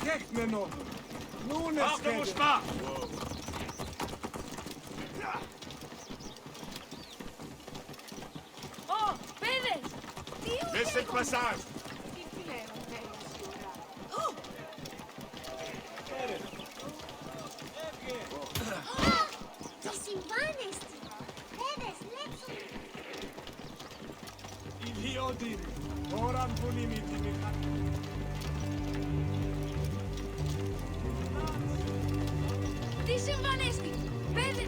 Tekmeno! Nun Hors de mon chemin! Oh, Pedes! Laissez le passage! Idiodin! Oran punimiti mikat! Τι συμβανέστη! Πέδε!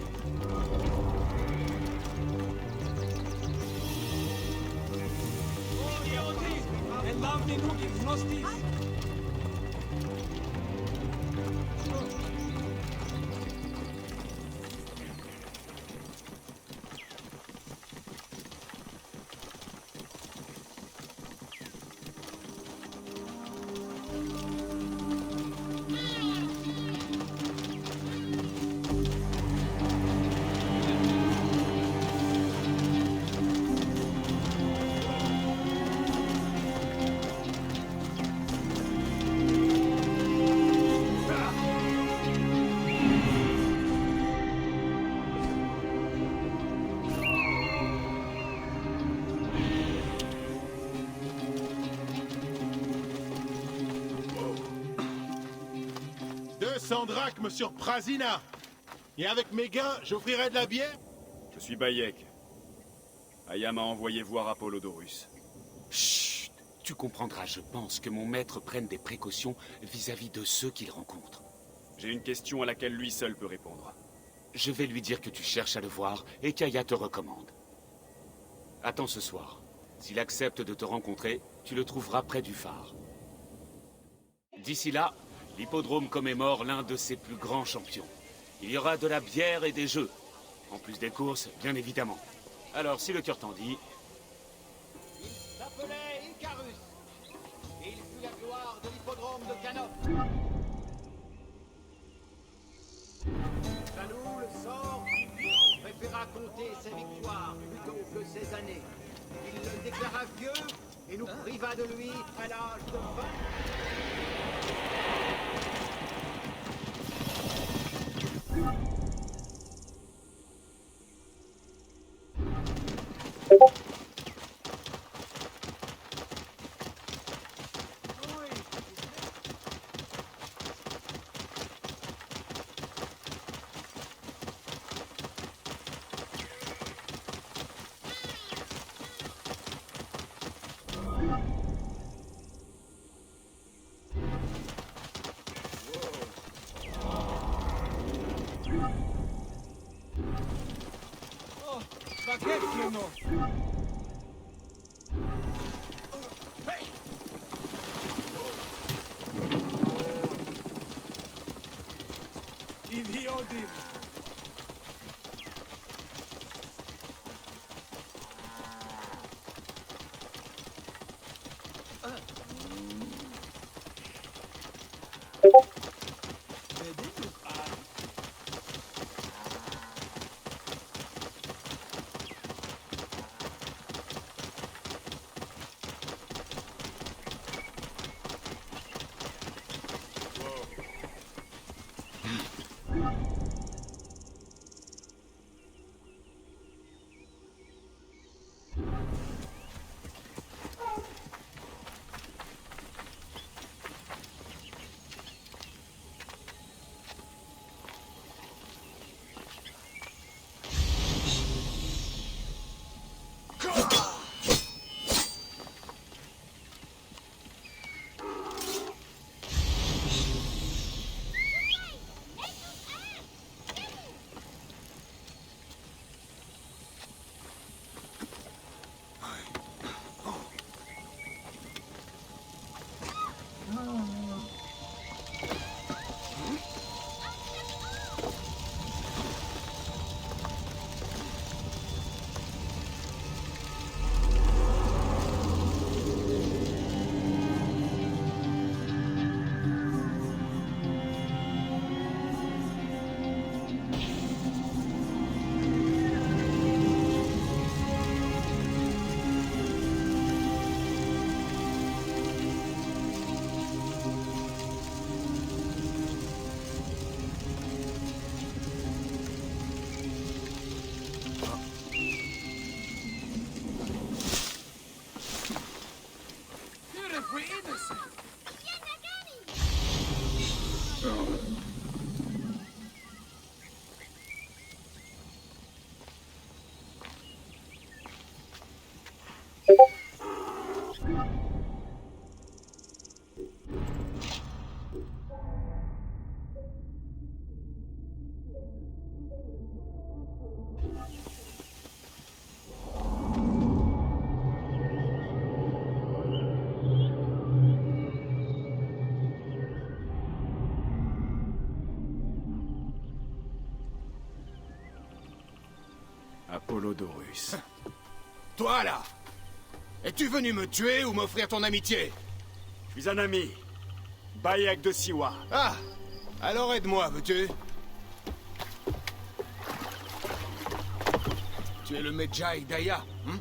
Idiodin! Ελάμνη νου γνώστης! Drachmes sur Prasina. Et avec mes gains, j'offrirai de la bière. Je suis Bayek. Aya m'a envoyé voir Apollodorus. Chut! Tu comprendras, je pense, que mon maître prenne des précautions vis-à-vis de ceux qu'il rencontre. J'ai une question à laquelle lui seul peut répondre. Je vais lui dire que tu cherches à le voir et qu'Aya te recommande. Attends ce soir. S'il accepte de te rencontrer, tu le trouveras près du phare. D'ici là, l'hippodrome commémore l'un de ses plus grands champions. Il y aura de la bière et des jeux. En plus des courses, bien évidemment. Alors, si le cœur t'en dit... Il s'appelait Icarus. Et il fut la gloire de l'hippodrome de Canopte. Jaloux, le sort, préféra compter ses victoires plutôt que ses années. Il le déclara vieux et nous priva de lui à l'âge de 20. Tekmeno! Idiodin! We're innocent. Apollodorus. Toi, là! Es-tu venu me tuer ou m'offrir ton amitié? Je suis un ami. Bayek de Siwa. Ah! Alors aide-moi, veux-tu? Tu es le Medjay d'Aya, hein?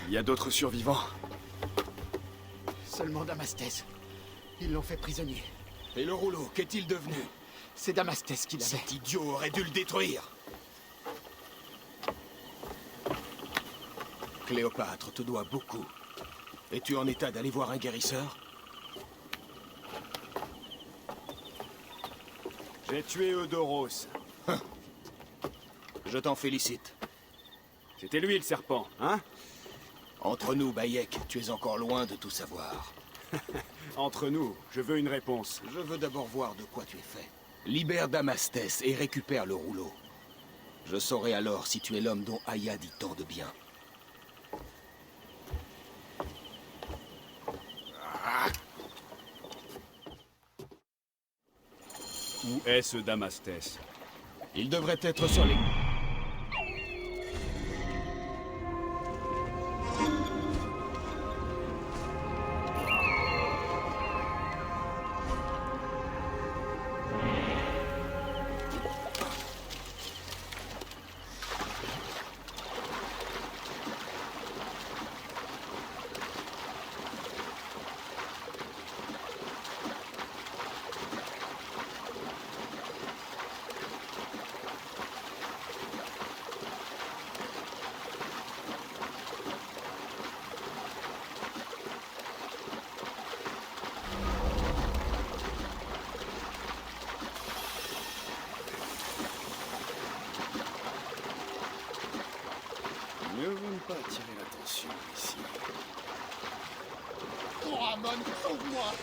Il y a d'autres survivants. Seulement Damastès. Ils l'ont fait prisonnier. Et le rouleau, qu'est-il devenu? C'est Damastès qui l'avait. Cet idiot aurait dû le détruire. Cléopâtre te doit beaucoup. Es-tu en état d'aller voir un guérisseur? J'ai tué Eudoros. Je t'en félicite. C'était lui le serpent, hein? Entre nous, Bayek, tu es encore loin de tout savoir. Entre nous, je veux une réponse. Je veux d'abord voir de quoi tu es fait. Libère Damastès et récupère le rouleau. Je saurai alors si tu es l'homme dont Aya dit tant de bien. Où est ce Damastès? Il devrait être sur les... Ne veux pas attirer l'attention ici. Oh, Ramon, sauve-moi!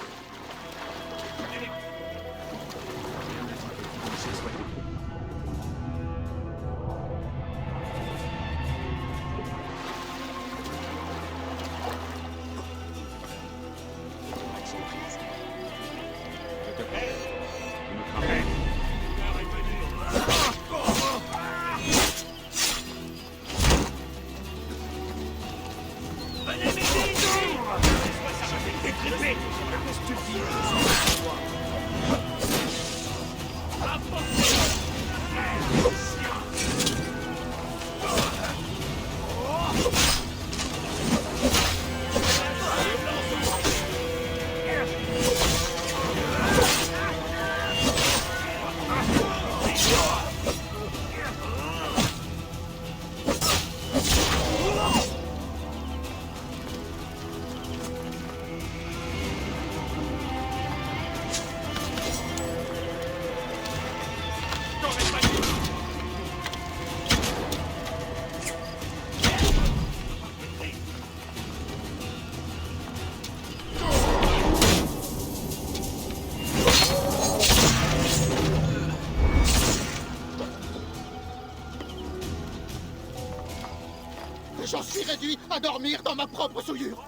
J'en suis réduit à dormir dans ma propre souillure.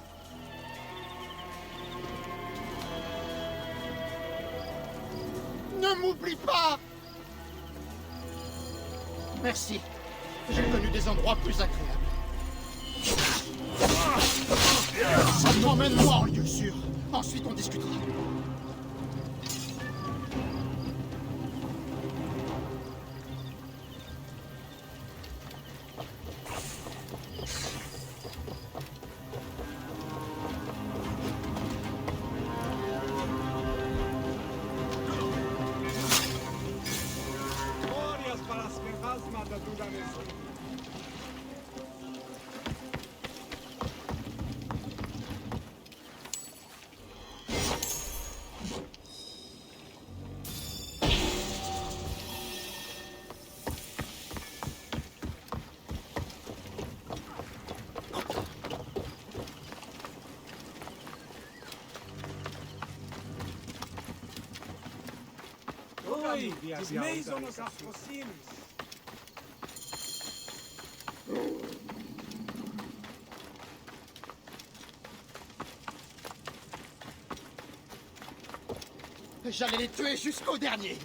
Ne m'oublie pas! Merci. J'ai connu des endroits plus agréables. Emmène-moi en lieu sûr. Ensuite, on discutera. Glorias para las fantasmas de Dudanes. Hey, τις μέιζονος αφροσύνης. J'allais les tuer jusqu'au dernier.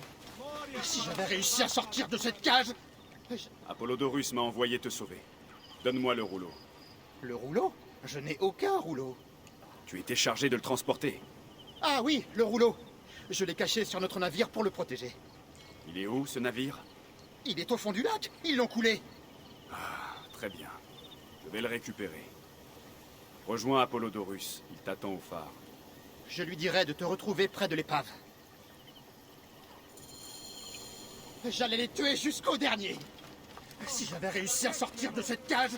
Si j'avais réussi à sortir de cette cage... Apollodorus m'a envoyé te sauver. Donne-moi le rouleau. Le rouleau? Je n'ai aucun rouleau. Tu étais chargé de le transporter. Ah oui, le rouleau. Je l'ai caché sur notre navire pour le protéger. Il est où, ce navire? Il est au fond du lac. Ils l'ont coulé. Très bien. Je vais le récupérer. Rejoins Apollodorus. Il t'attend au phare. Je lui dirai de te retrouver près de l'épave. J'allais les tuer jusqu'au dernier. Si j'avais réussi à sortir de cette cage...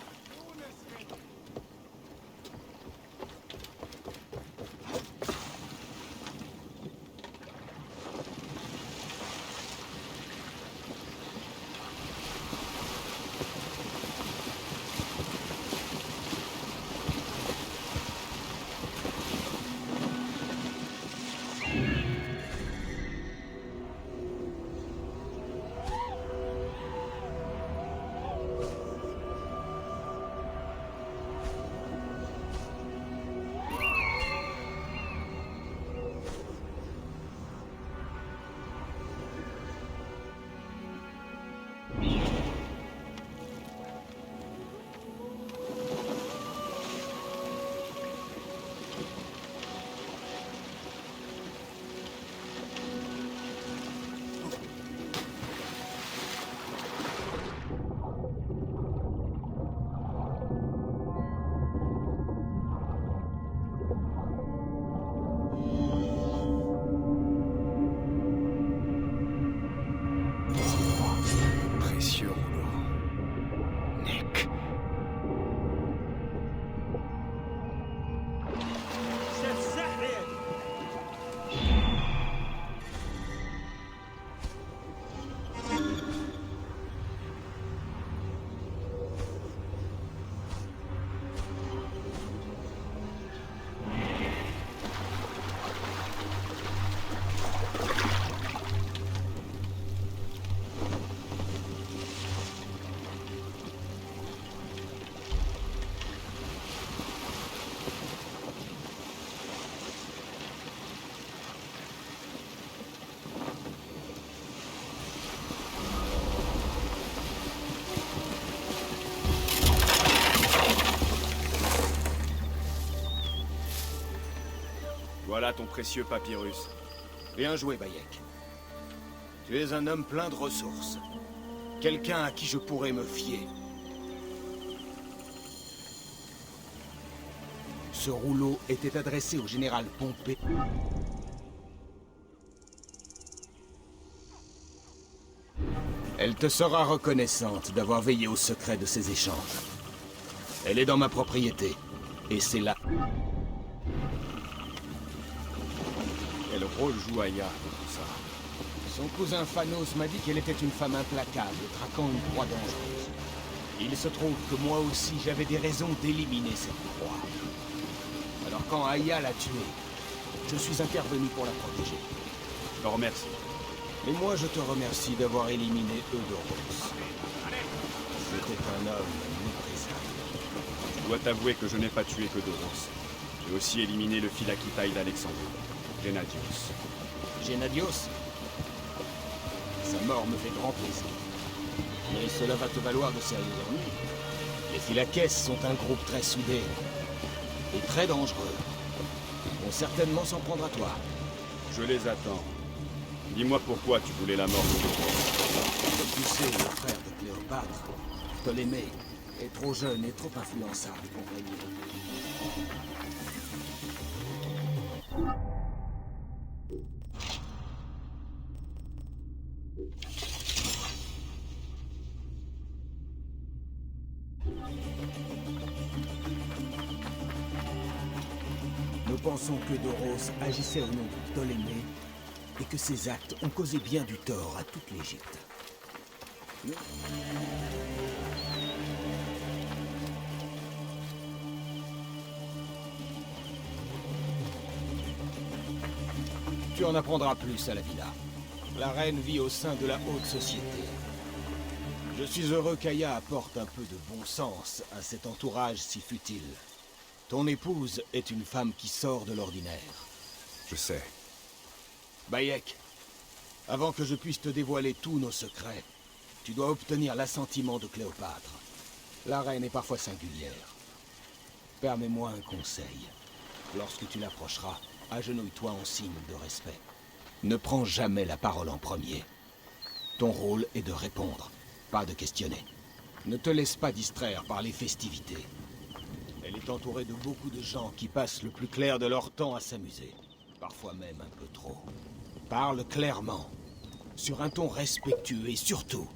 Précieux rouleau. Nick. C'est sérieux. Voilà ton précieux papyrus. Bien joué, Bayek. Tu es un homme plein de ressources. Quelqu'un à qui je pourrais me fier. Ce rouleau était adressé au général Pompée. Elle te sera reconnaissante d'avoir veillé au secret de ces échanges. Elle est dans ma propriété. Et c'est là... Quel rôle joue Aya dans tout ça? Son cousin Phanos m'a dit qu'elle était une femme implacable, traquant une proie dangereuse. Il se trouve que moi aussi j'avais des raisons d'éliminer cette proie. Alors quand Aya l'a tuée, je suis intervenu pour la protéger. Je te remercie. Et moi je te remercie d'avoir éliminé Eudoros. C'était un homme méprisable. Je dois t'avouer que je n'ai pas tué que Doros. J'ai aussi éliminé le Philakitaï d'Alexandrie, Gennadios. Gennadios? Sa mort me fait grand plaisir. Mais cela va te valoir de sérieux ennuis. Les Phylakès sont un groupe très soudé et très dangereux. Ils vont certainement s'en prendre à toi. Je les attends. Dis-moi pourquoi tu voulais la mort de Doros. Comme tu sais, le frère de Cléopâtre, Ptolémée, est trop jeune et trop influençable pour régner. Nous pensons que Doros agissait au nom de Ptolémée et que ses actes ont causé bien du tort à toute l'Égypte. Tu en apprendras plus à la villa. La reine vit au sein de la haute société. Je suis heureux qu'Aya apporte un peu de bon sens à cet entourage si futile. Ton épouse est une femme qui sort de l'ordinaire. Je sais. Bayek, avant que je puisse te dévoiler tous nos secrets, tu dois obtenir l'assentiment de Cléopâtre. La reine est parfois singulière. Permets-moi un conseil. Lorsque tu l'approcheras, agenouille-toi en signe de respect. Ne prends jamais la parole en premier. Ton rôle est de répondre, pas de questionner. Ne te laisse pas distraire par les festivités. Elle est entourée de beaucoup de gens qui passent le plus clair de leur temps à s'amuser. Parfois même un peu trop. Parle clairement, sur un ton respectueux et surtout,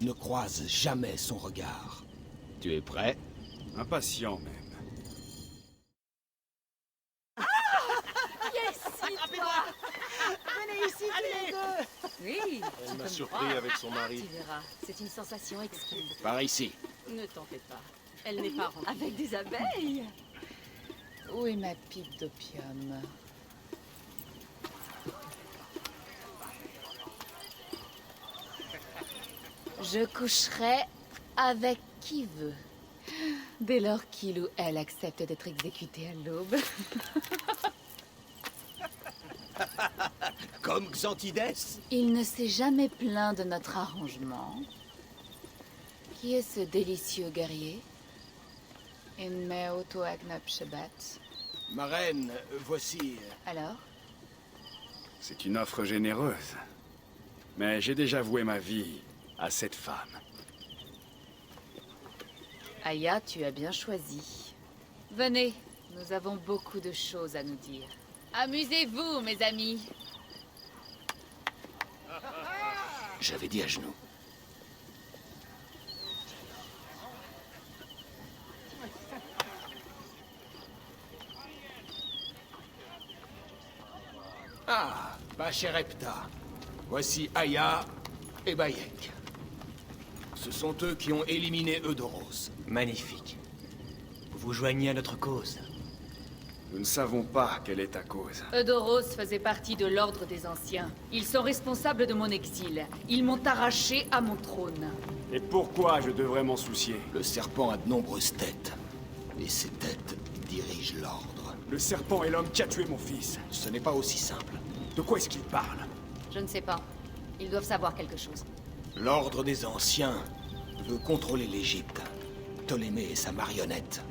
ne croise jamais son regard. Tu es prêt? Impatient même. Venez ici tous les deux. Oui, Elle m'a surpris avec son mari. tu verras, c'est une sensation exquise. Par ici. Ne t'en fais pas, elle n'est pas ronde. Avec des abeilles. Où est ma pipe d'opium? Je coucherai avec qui veut, dès lors qu'il ou elle accepte d'être exécuté à l'aube. Comme Xantides? Il ne s'est jamais plaint de notre arrangement. Qui est ce délicieux guerrier? In auto agnab Shabbat. Ma reine, voici... Alors? C'est une offre généreuse. Mais j'ai déjà voué ma vie à cette femme. Aya, tu as bien choisi. Venez, nous avons beaucoup de choses à nous dire. Amusez-vous, mes amis. J'avais dit à genoux. Ah, Bacherepta. Voici Aya et Bayek. Ce sont eux qui ont éliminé Eudoros. Magnifique. Vous vous joignez à notre cause. Nous ne savons pas quelle est ta cause. Eudoros faisait partie de l'Ordre des Anciens. Ils sont responsables de mon exil. Ils m'ont arraché à mon trône. Et pourquoi je devrais m'en soucier? Le serpent a de nombreuses têtes. Et ces têtes dirigent l'ordre. Le serpent est l'homme qui a tué mon fils. Ce n'est pas aussi simple. De quoi est-ce qu'il parle? Je ne sais pas. Ils doivent savoir quelque chose. L'Ordre des Anciens veut contrôler l'Égypte. Ptolémée et sa marionnette.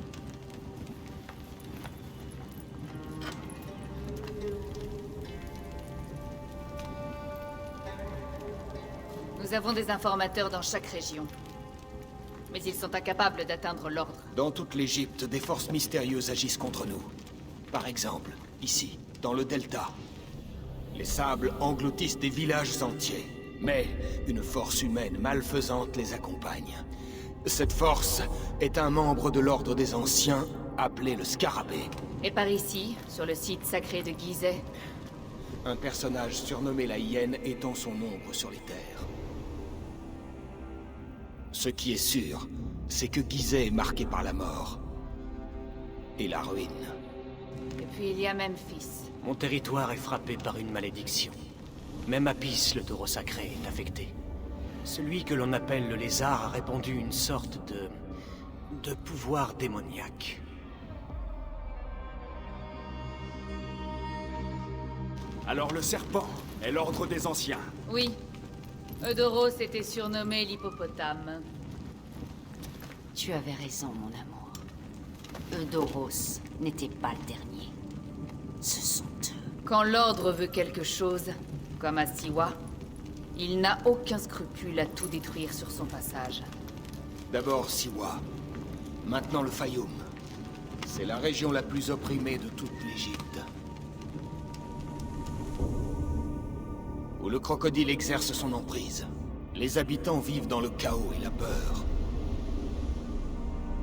Nous avons des informateurs dans chaque région. Mais ils sont incapables d'atteindre l'ordre. Dans toute l'Égypte, des forces mystérieuses agissent contre nous. Par exemple, ici, dans le delta. Les sables engloutissent des villages entiers. Mais une force humaine malfaisante les accompagne. Cette force est un membre de l'Ordre des Anciens, appelé le Scarabée. Et par ici, sur le site sacré de Gizeh, Un personnage surnommé la Hyène étend son ombre sur les terres. Ce qui est sûr, c'est que Gizeh est marqué par la mort. Et la ruine. et puis il y a Memphis. Mon territoire est frappé par une malédiction. Même Apis, le taureau sacré, est affecté. Celui que l'on appelle le lézard a répandu une sorte de pouvoir démoniaque. Alors le serpent est l'Ordre des Anciens. Oui. Eudoros était surnommé l'hippopotame. Tu avais raison, mon amour. Eudoros n'était pas le dernier. Ce sont eux. Quand l'ordre veut quelque chose, comme à Siwa, il n'a aucun scrupule à tout détruire sur son passage. D'abord Siwa, maintenant le Fayoum. C'est la région la plus opprimée de toute l'Égypte. Où le crocodile exerce son emprise. Les habitants vivent dans le chaos et la peur.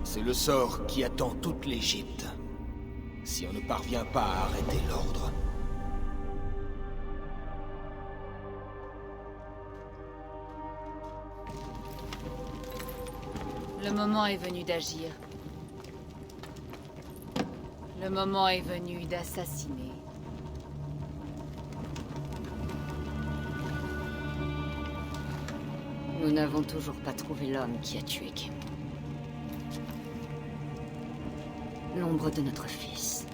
C'est le sort qui attend toute l'Égypte, si on ne parvient pas à arrêter l'ordre. Le moment est venu d'agir. Le moment est venu d'assassiner. Nous n'avons toujours pas trouvé l'homme qui a tué Kémon. L'ombre de notre fils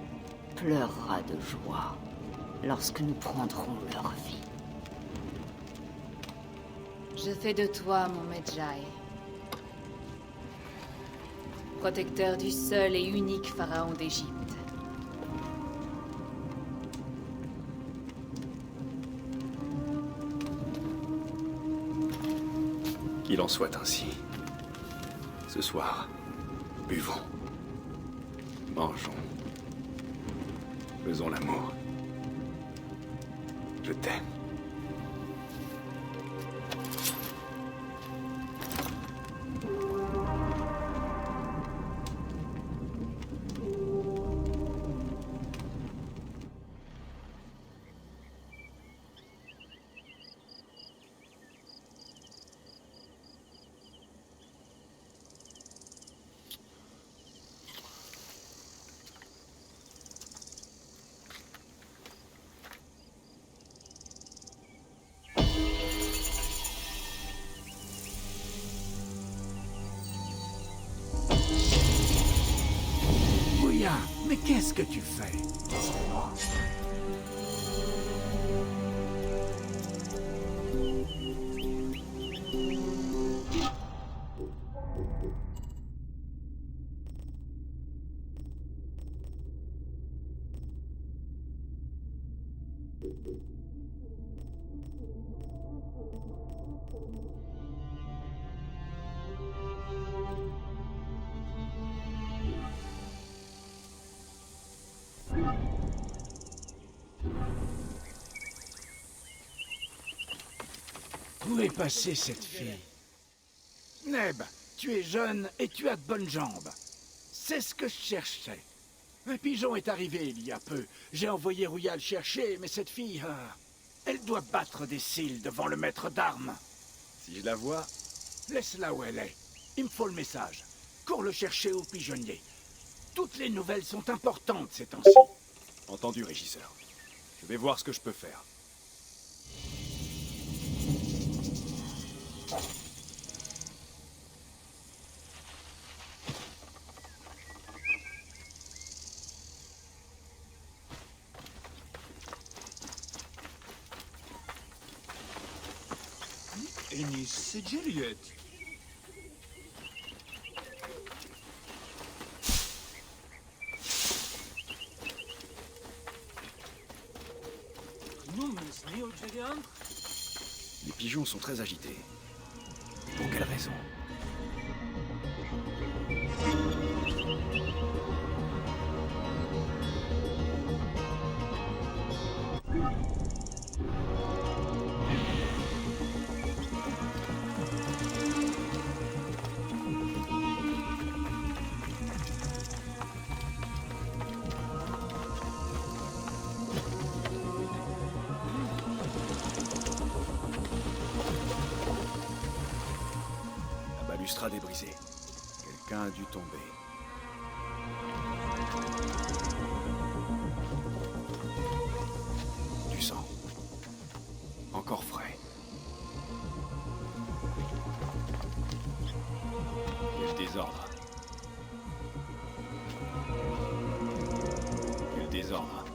pleurera de joie lorsque nous prendrons leur vie. Je fais de toi mon Medjay. Protecteur du seul et unique pharaon d'Égypte. Qu'il en soit ainsi. Ce soir, buvons. Mangeons. Faisons l'amour. Je t'aime. Mais qu'est-ce que tu fais? Où est passée cette fille? Neb, tu es jeune et tu as de bonnes jambes. C'est ce que je cherchais. Un pigeon est arrivé il y a peu. J'ai envoyé Rouya le chercher, mais cette fille... elle doit battre des cils devant le maître d'armes. Si je la vois... Laisse-la où elle est. Il me faut le message. Cours le chercher au pigeonnier. Toutes les nouvelles sont importantes ces temps-ci. Entendu, régisseur. Je vais voir ce que je peux faire. Enis Sejiriet. Les pigeons sont très agités. Pour quelle raison? La balustrade est brisée. Quelqu'un a dû tomber. Du sang. Encore frais. Quel désordre. Quel désordre.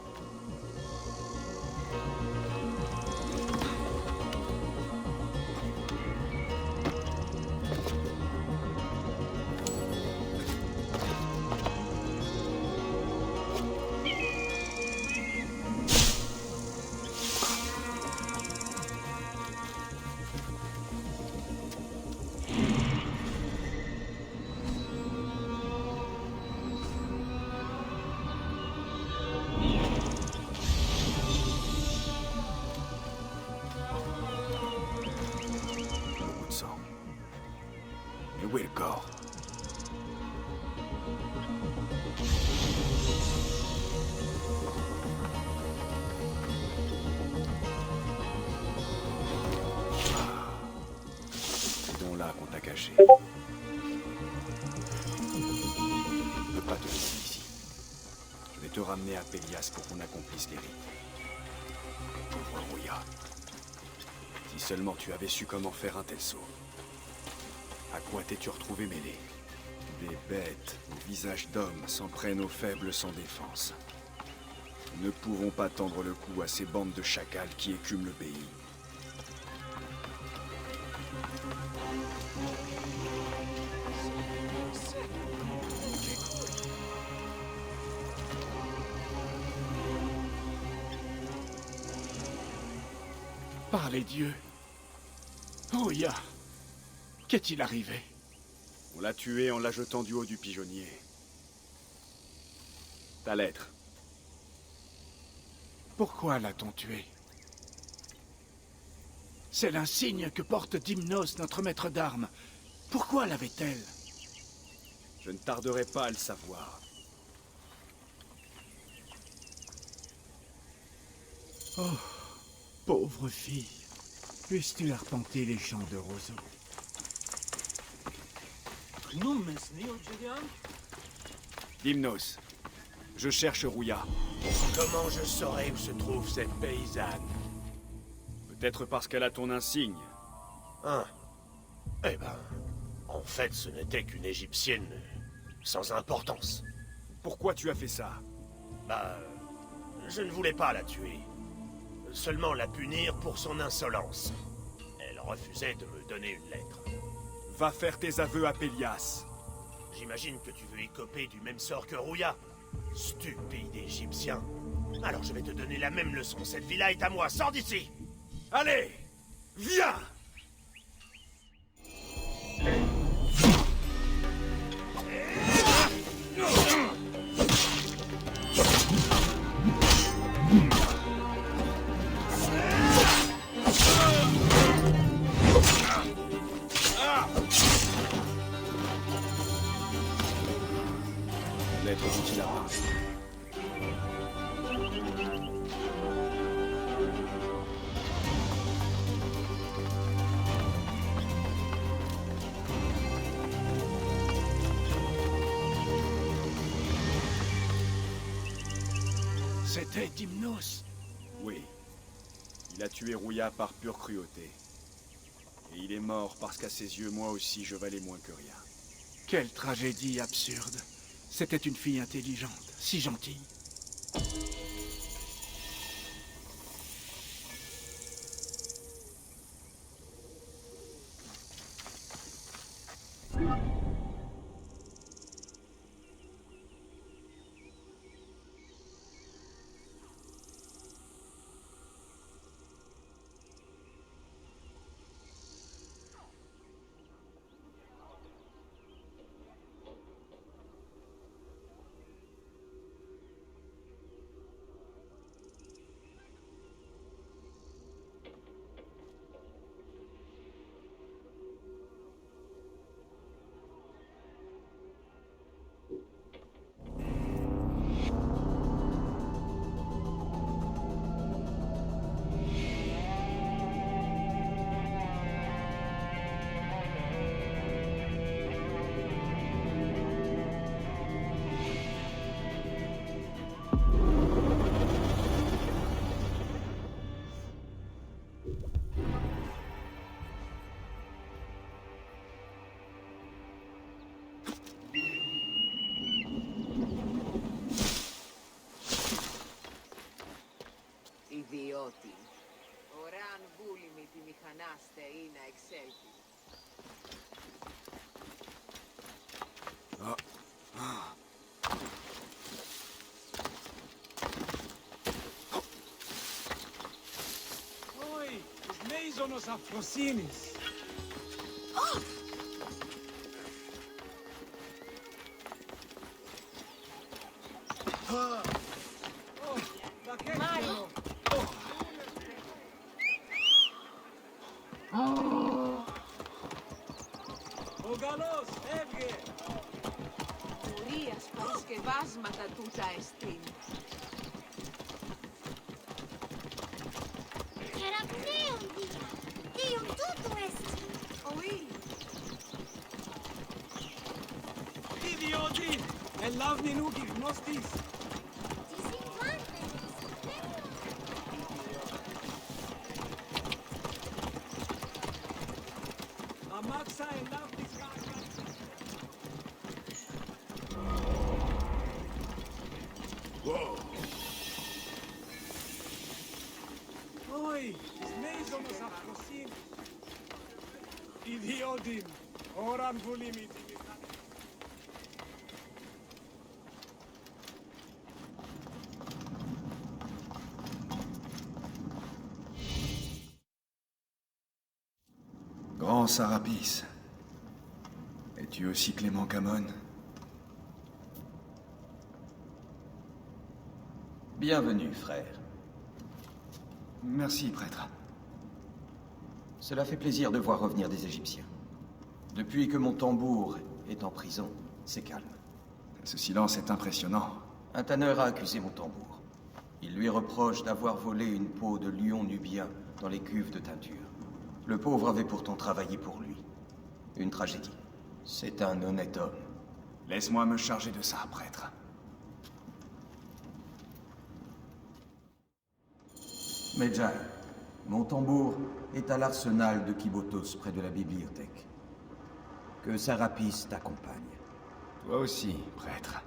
Où est le corps? C'est donc là qu'on t'a caché. Je ne peux pas te laisser ici. Je vais te ramener à Pélias pour qu'on accomplisse les rites. Pauvre Rouya. Si seulement tu avais su comment faire un tel saut. À quoi t'es-tu retrouvé mêlé? Des bêtes, au visage d'hommes, s'en prennent aux faibles sans défense. Nous ne pouvons pas tendre le cou à ces bandes de chacals qui écument le pays. Par les dieux. Rouya, qu'est-il arrivé? On l'a tué en la jetant du haut du pigeonnier. Ta lettre. Pourquoi l'a-t-on tué? C'est l'insigne que porte Dimnos, notre maître d'armes. Pourquoi l'avait-elle? Je ne tarderai pas à le savoir. Oh, pauvre fille. Puisses-tu arpenter les champs de roseaux? Dimnos, je cherche Rouya. Comment je saurais où se trouve cette paysanne? Peut-être parce qu'elle a ton insigne. Hein? Eh ben, en fait, ce n'était qu'une égyptienne sans importance. Pourquoi tu as fait ça? Bah, je ne voulais pas la tuer. Seulement la punir pour son insolence. Elle refusait de me donner une lettre. Va faire tes aveux à Pélias. J'imagine que tu veux écoper du même sort que Rouya. Stupide Égyptien. Alors je vais te donner la même leçon. Cette villa est à moi. Sors d'ici! Allez! Viens! Lettre du Tilara. C'était Dimnos. Oui. Il a tué Rouya par pure cruauté. Et il est mort parce qu'à ses yeux, moi aussi, je valais moins que rien. Quelle tragédie absurde. C'était une fille intelligente, si gentille. Ιδιώτη. Ωραία βούλημη τη μηχανάστε ή να εξέλθει. Oi, os μέιζωνος αφροσύνης. Μάριο! Ο Γαλλός έβγε. Ουρίας παρασκευάσματα τούτα εστίν. Κεραυνέον δια. Δίον τούτο έστι. Oui. Ιδιώτη, ελάβνην ου γιγνώστης. Τι συμβάντε. Αμάξα ελάβνης Oi, Meizonos Afrosin. Idiotin, Oran Vulimit. Grand Sarapis. Es-tu aussi Clément Camon? Bienvenue, frère. Merci, prêtre. Cela fait plaisir de voir revenir des Égyptiens. Depuis que mon tambour est en prison, c'est calme. Ce silence est impressionnant. Un tanneur a accusé mon tambour. Il lui reproche d'avoir volé une peau de lion nubien dans les cuves de teinture. Le pauvre avait pourtant travaillé pour lui. Une tragédie. C'est un honnête homme. Laisse-moi me charger de ça, prêtre. Medjay, mon tambour est à l'arsenal de Kibotos près de la bibliothèque. Que Sarapis t'accompagne. Toi aussi, prêtre.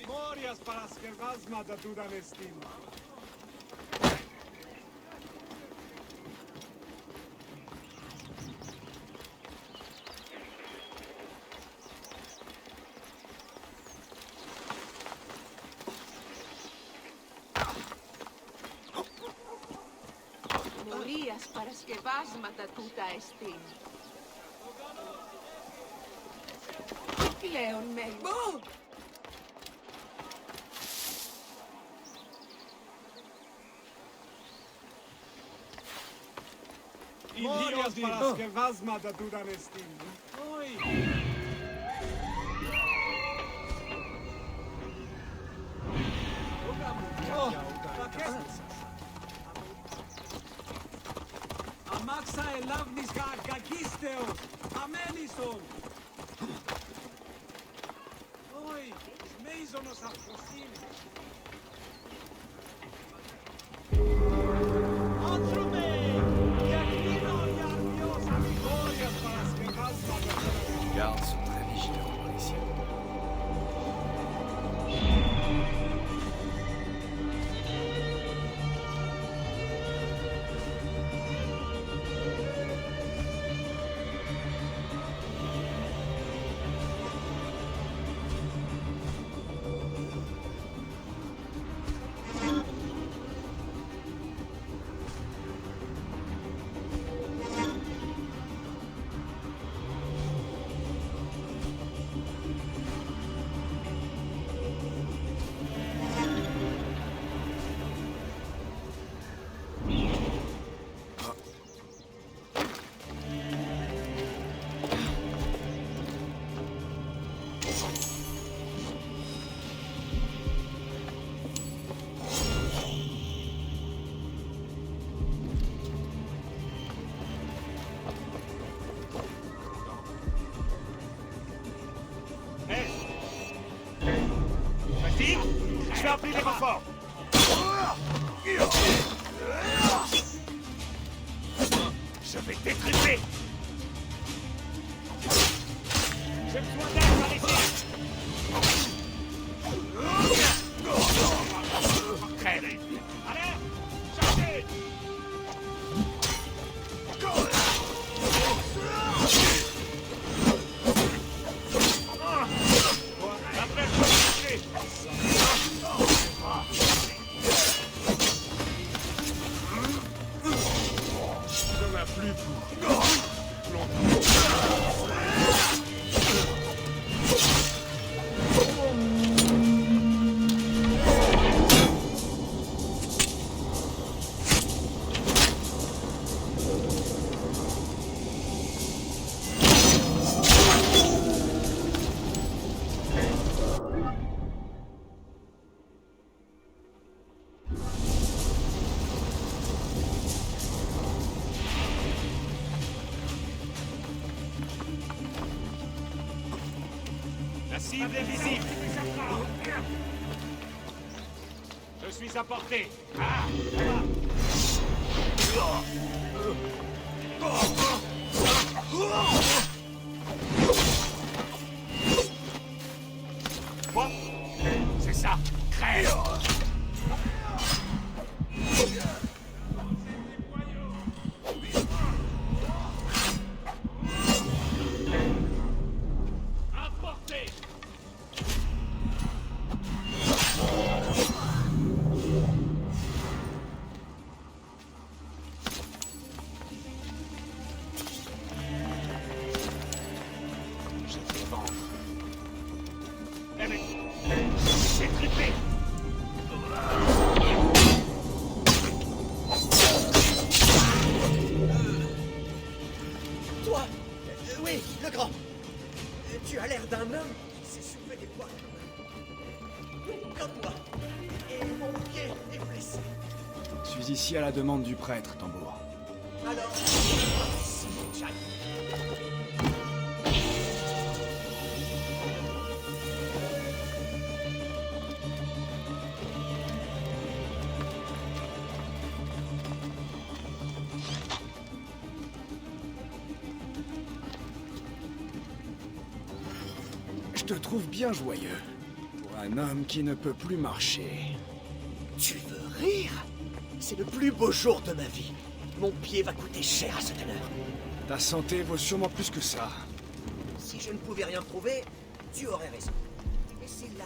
Morias para skervazma da Dudanestin. Μορίας παρασκευάσματα τούτα εστίν. Πλέον μέλλον. Morias para skervazma da Dudanestin. Oi! Αμάξα ελάβνης κακίστεος, αμένιστον. Όι, μέιζονος αφροσύνη. Άντρουμε, γερνίνο γιαρδιός αμυγόριας παρασκευάσματα. Gardes sont très vigilants par ici. Je vais appeler les renforts. Je vais t'étriper. J'ai besoin d'aide par ici. Crève. Allez, chargez. Après, je vais La cible est visible. Je suis à portée. Ah. Quoi? C'est ça. Crève. Toi oui, le grand. Tu as l'air d'un homme qui s'est soulevé des poids. Comme moi. Et mon pied est blessé. Je suis ici à la demande du prêtre, Tambour. Alors, Jack. Je te trouve bien joyeux. Pour un homme qui ne peut plus marcher. Tu veux rire? C'est le plus beau jour de ma vie. Mon pied va coûter cher à ce teneur. Ta santé vaut sûrement plus que ça. Si je ne pouvais rien prouver, tu aurais raison. Et c'est là.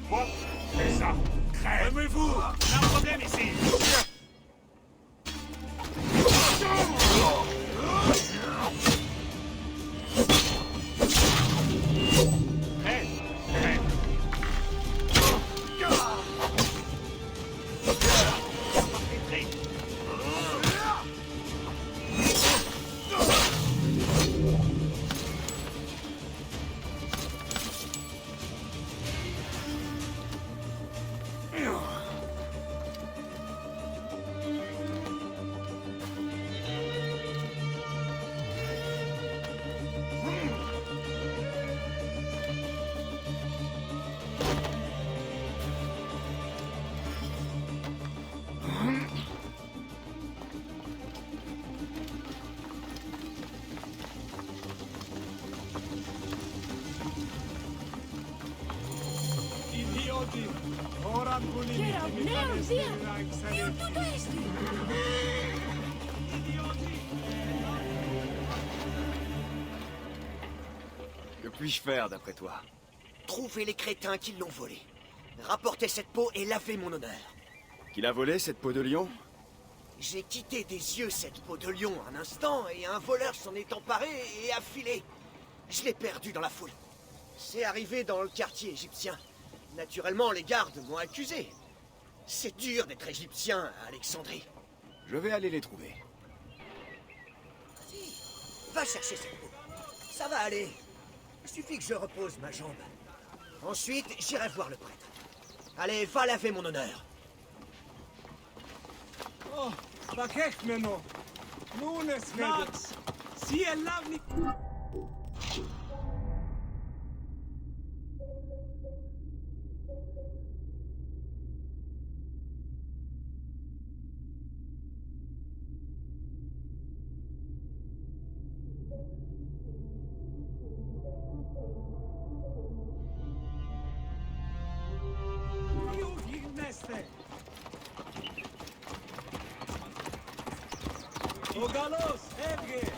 Quoi? C'est ça. Crève. Remue-vous. On a un problème ici. Idioti! Ora puliti, mi faresti Io tutto esto! Que puis-je faire, d'après toi? Trouver les crétins qui l'ont volé. Rapporter cette peau et laver mon honneur. Qui l'a volé, cette peau de lion? J'ai quitté des yeux cette peau de lion un instant et un voleur s'en est emparé et a filé. Je l'ai perdu dans la foule. C'est arrivé dans le quartier égyptien. Naturellement, les gardes m'ont accusé. C'est dur d'être égyptien à Alexandrie. Je vais aller les trouver. Va chercher cette peau. Ça va aller. Il suffit que je repose ma jambe. Ensuite, j'irai voir le prêtre. Allez, va laver mon honneur. Oh, bakech meno. Nunes Max. Si elle lave ni... Ogalos, ergue!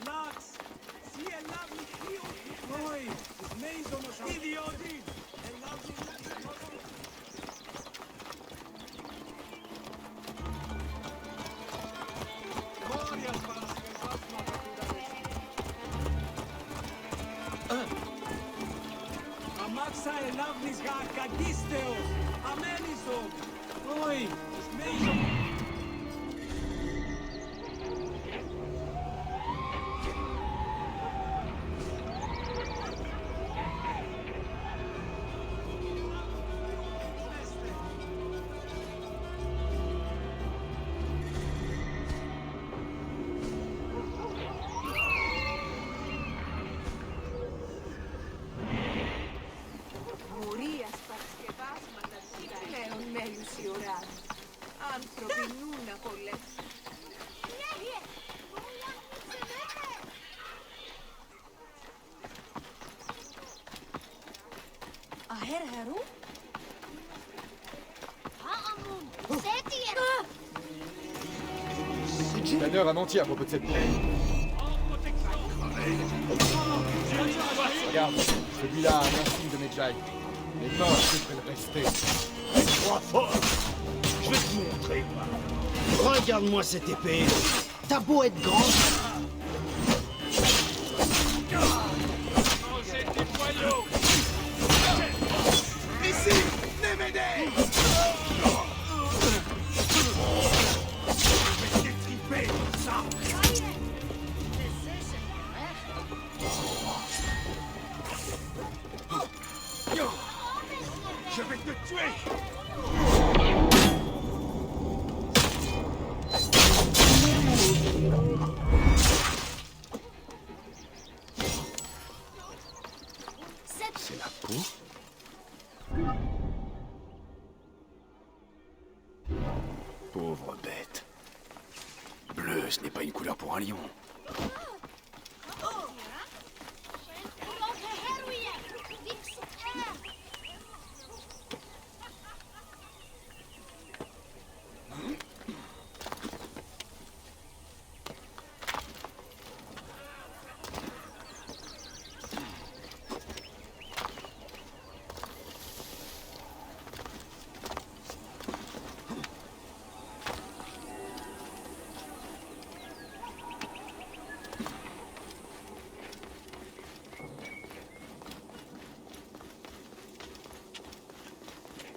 Max, si elle lave les filles, oui, mais ils ont nos idioties! Elle lave les filles. Xa elabnis ga cagisteo. Ameniso. Oi, meison. Μουρίας παρασκευάσματα πλέον μέλους η ώρα. Άνθρωποι νου να κολλέψουν. Aher Haru? Tanner a menti à propos de cette plaie. Regarde, celui-là a un insigne de Medjay. Les morts devraient le rester. Trois fort. Je vais te montrer. Regarde-moi cette épée. T'as beau être grand. Mangez des boyaux. Ici, Némédée. Je vais t'étriper, ça. Je vais te tuer. C'est la peau? Pauvre bête. Bleu, ce n'est pas une couleur pour un lion.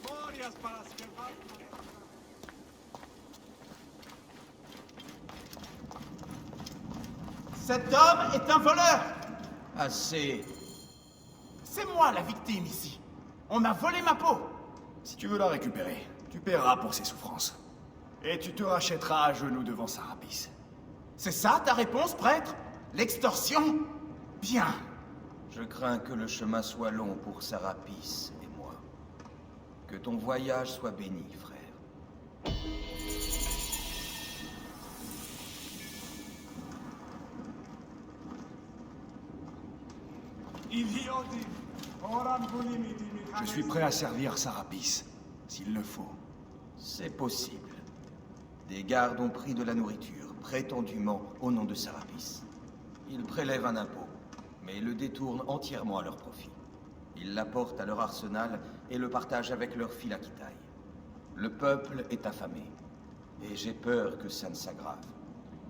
Morias παρασκευάσματα. Cet homme est un voleur! Assez. C'est moi la victime ici. On m'a volé ma peau. Si tu veux la récupérer, tu paieras pour ses souffrances. Et tu te rachèteras à genoux devant Sarapis. C'est ça ta réponse, prêtre? L'extorsion? Bien. Je crains que le chemin soit long pour Sarapis et moi. Que ton voyage soit béni, frère. Je suis prêt à servir Sarapis, s'il le faut. C'est possible. Des gardes ont pris de la nourriture, prétendument au nom de Sarapis. Ils prélèvent un impôt, mais le détournent entièrement à leur profit. Ils l'apportent à leur arsenal et le partagent avec leurs Philakitaï. Le peuple est affamé, et j'ai peur que ça ne s'aggrave.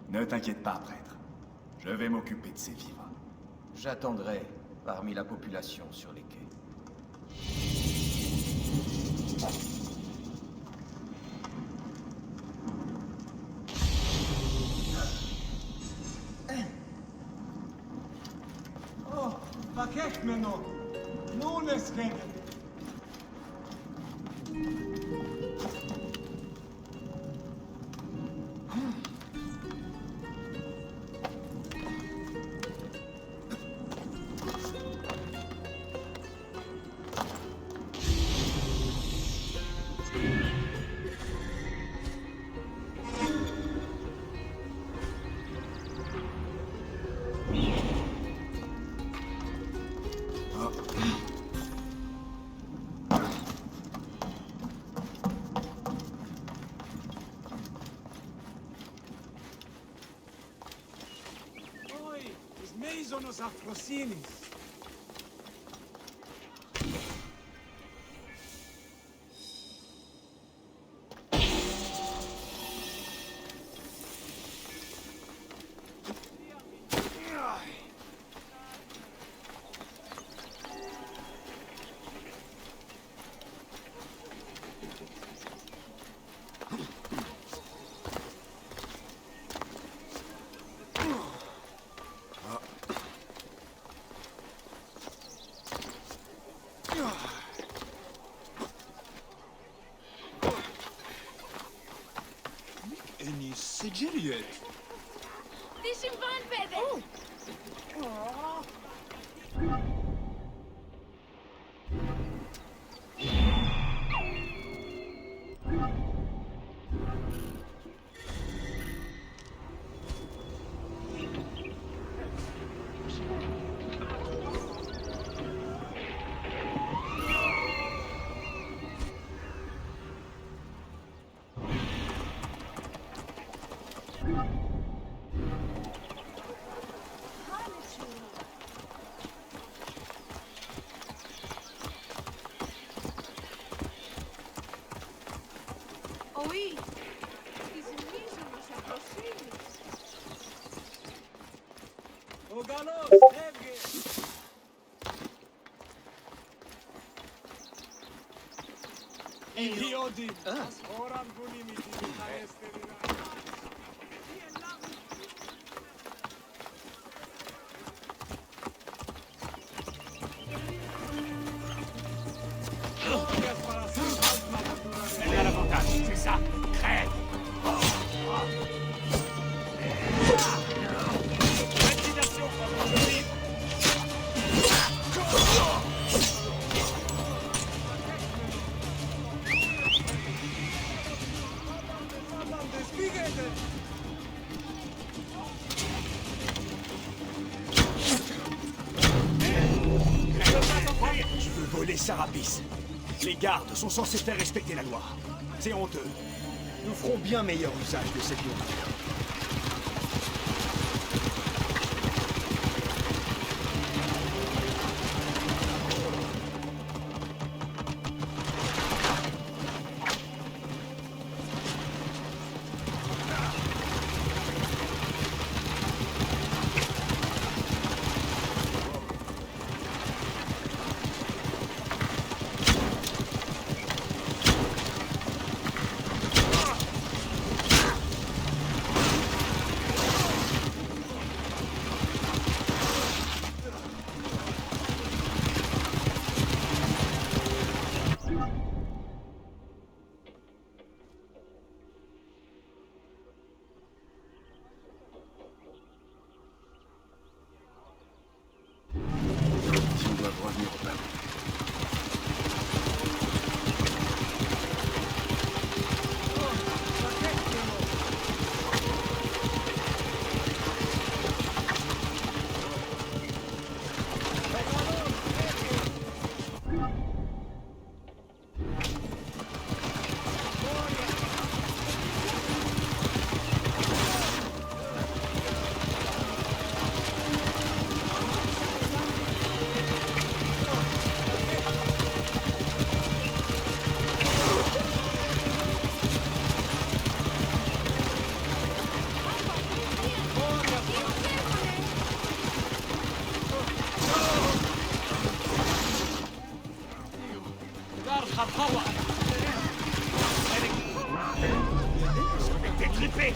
Ne t'inquiète pas, prêtre. Je vais m'occuper de ces vivres. J'attendrai parmi la population sur les quais. Oh, pakek meno. Nunes gede. Meizonos Afrosinis. Juliet! Dishimban bede! Oui. Izumizum nos aproximos. Au galop, Evge! Idiodin! Oran bunimiti mihanesterina. Elle est à l'avantage, c'est ça. Crève. Intimidation contre le livre. Je veux voler Sarapis. Les gardes sont censés faire respecter la loi. C'est honteux. Nous ferons bien meilleur usage de cette nourriture. Ils doivent revenir au palais. Détrippé.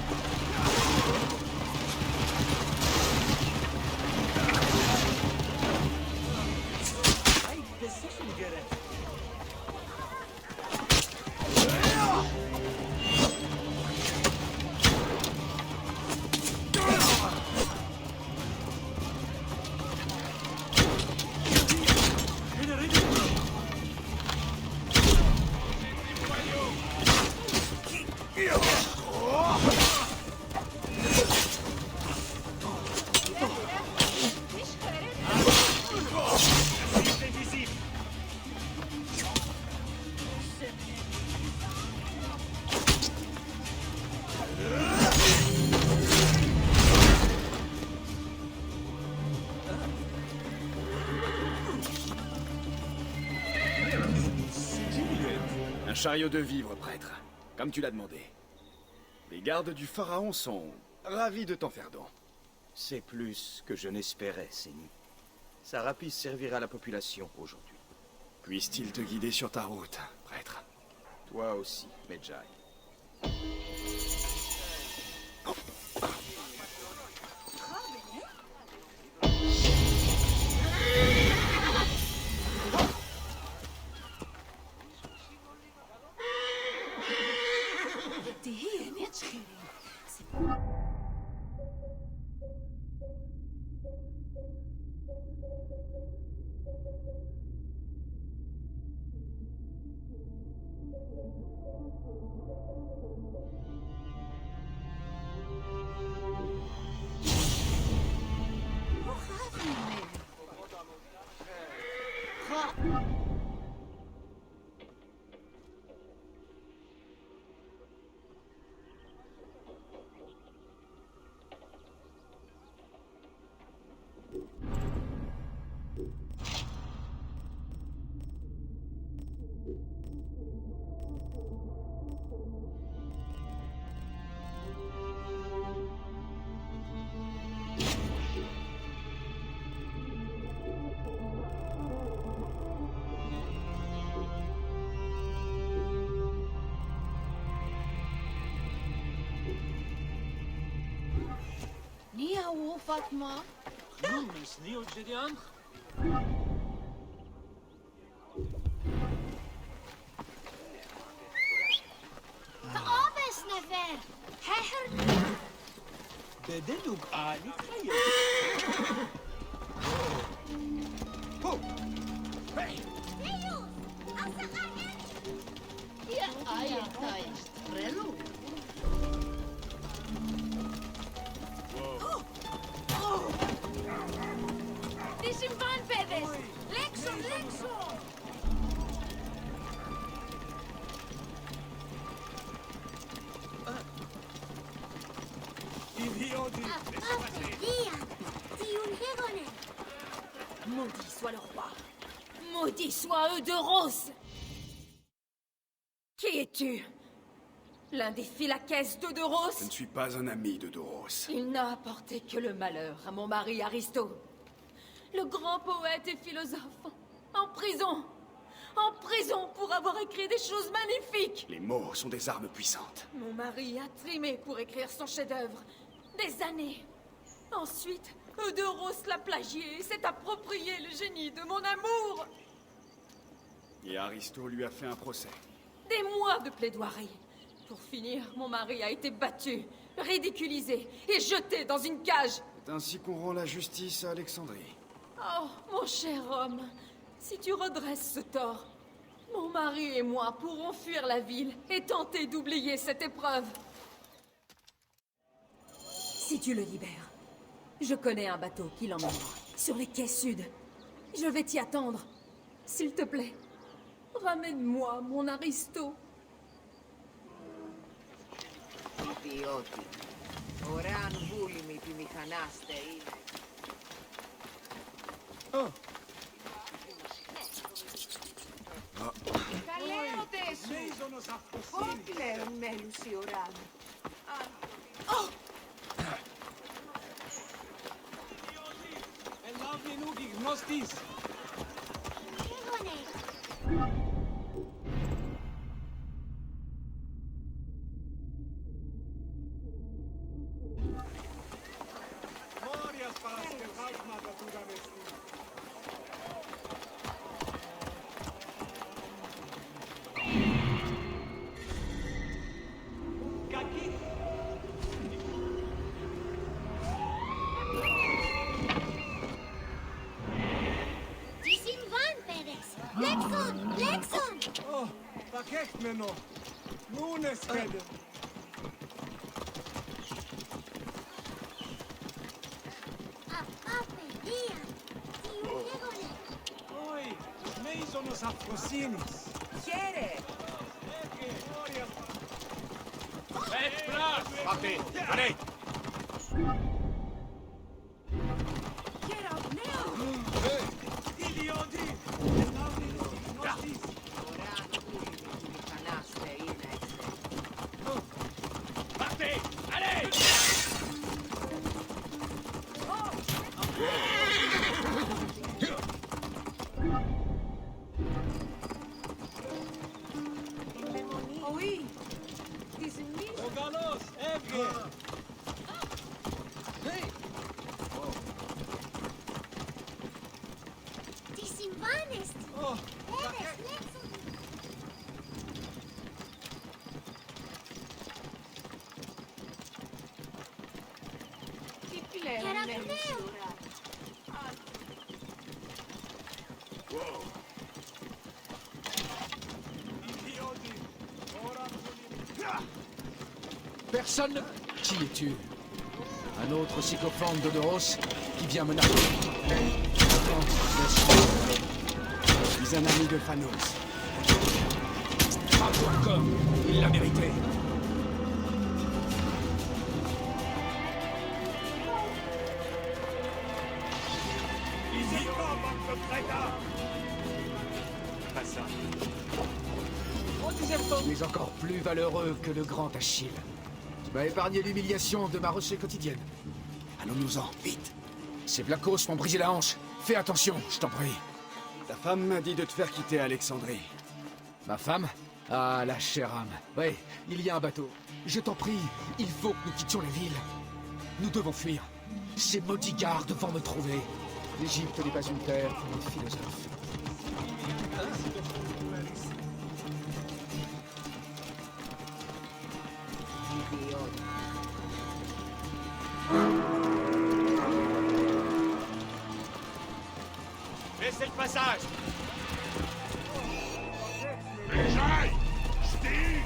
Un chariot de vivres, prêtre, comme tu l'as demandé. Les gardes du pharaon sont ravis de t'en faire don. C'est plus que je n'espérais, Séni. Sarapis servira la population aujourd'hui. Puisse-t-il te guider sur ta route, prêtre? Toi aussi, Medjay. T'es hier, net scheren. Niaou, Fatma. Numis, ni od Jedian? Taabes, Nefer. Heher. Bedelug Ali Khayyar. Hey! Ja, ayatayış. Relu. Dişim van pedes. Lexon, Lexon. Maudit soit le roi. Maudit soit Eudoros. Qui es-tu? L'un des Phylakès d'Eudoros? Je ne suis pas un ami de Doros. Il n'a apporté que le malheur à mon mari Aristo. Le grand poète et philosophe. En prison. En prison pour avoir écrit des choses magnifiques. Les mots sont des armes puissantes. Mon mari a trimé pour écrire son chef-d'œuvre. Des années. Ensuite, Eudoros l'a plagié et s'est approprié le génie de mon amour. Et Aristo lui a fait un procès. Des mois de plaidoirie. Pour finir, mon mari a été battu, ridiculisé et jeté dans une cage. C'est ainsi qu'on rend la justice à Alexandrie. Oh, mon cher homme, si tu redresses ce tort, mon mari et moi pourrons fuir la ville et tenter d'oublier cette épreuve. Si tu le libères, je connais un bateau qui l'emmènera sur les quais sud. Je vais t'y attendre. S'il te plaît, ramène-moi mon Aristo. Ιδιώτη. Ωραίαν βούλημη τη μηχανάστε είναι. Καλέωτες σου. Πώς πλέον μέλους η ουράν. Ελάβει νούγι, γνώστης. Μόριας παρασκευάσματα του γαβεστή. Κακή. Τι συμβάν, παιδες. Λέξον, Λέξον. Πακέχμενο. Νούνες πέντε. Απά, παιδεία. Τι λέγονε. Όχι, μέιζονος αφροσύνης. Χαίρε. Μόριας. Partez! Allez! Ιδιώτη. Ελάβει νούγι, γνώστης. Ωραίαν βούλημη τη μηχανάστε είναι. Partez! Allez! Όχι. Τη ζημής. Ο καλός, έβγε. Τι συμβάν εστι. Παιδες, Λέξον. Τι πλέον μέλους η ουράν. Ιδιώτη. Ώρα πολύ. Personne... Qui es-tu? Un autre sycophante d'Odoros qui vient menacer. Je suis un ami de Phanos. Bravo encore, il l'a mérité. Pas ça. Tu es encore plus valeureux que le grand Achille. Tu m'as épargné l'humiliation de ma rochée quotidienne. Allons-nous-en, vite. Ces Blacos m'ont brisé la hanche. Fais attention, je t'en prie. Ta femme m'a dit de te faire quitter Alexandrie. Ma femme? Ah, la chère âme. Ouais, il y a un bateau. Je t'en prie, il faut que nous quittions la ville. Nous devons fuir. Ces maudits gardes vont me trouver. L'Égypte n'est pas une terre pour les philosophes. Laissez le passage! Езжай! Жди!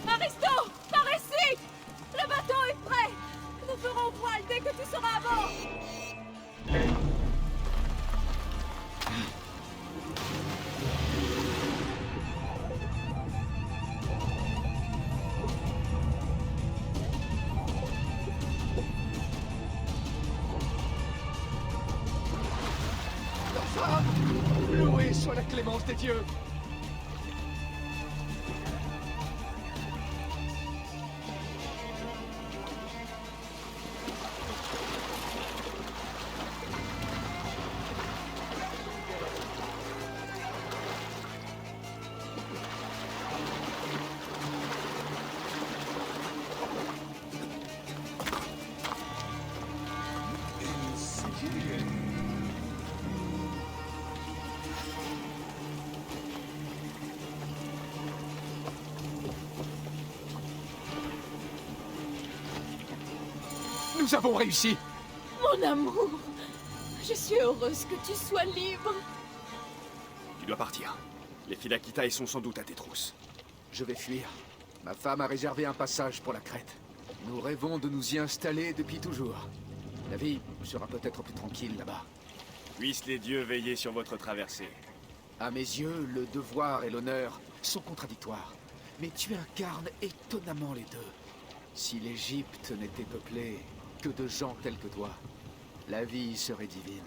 Aristo! Par ici! Le bateau est prêt! Nous ferons voile dès que tu seras à bord! Loué soit la clémence des dieux. Nous avons réussi. Mon amour, je suis heureuse que tu sois libre. Tu dois partir. Les Philakitae sont sans doute à tes trousses. Je vais fuir. Ma femme a réservé un passage pour la Crète. Nous rêvons de nous y installer depuis toujours. La vie sera peut-être plus tranquille là-bas. Puissent les dieux veiller sur votre traversée. À mes yeux, le devoir et l'honneur sont contradictoires. Mais tu incarnes étonnamment les deux. Si l'Égypte n'était peuplée que de gens tels que toi, la vie serait divine.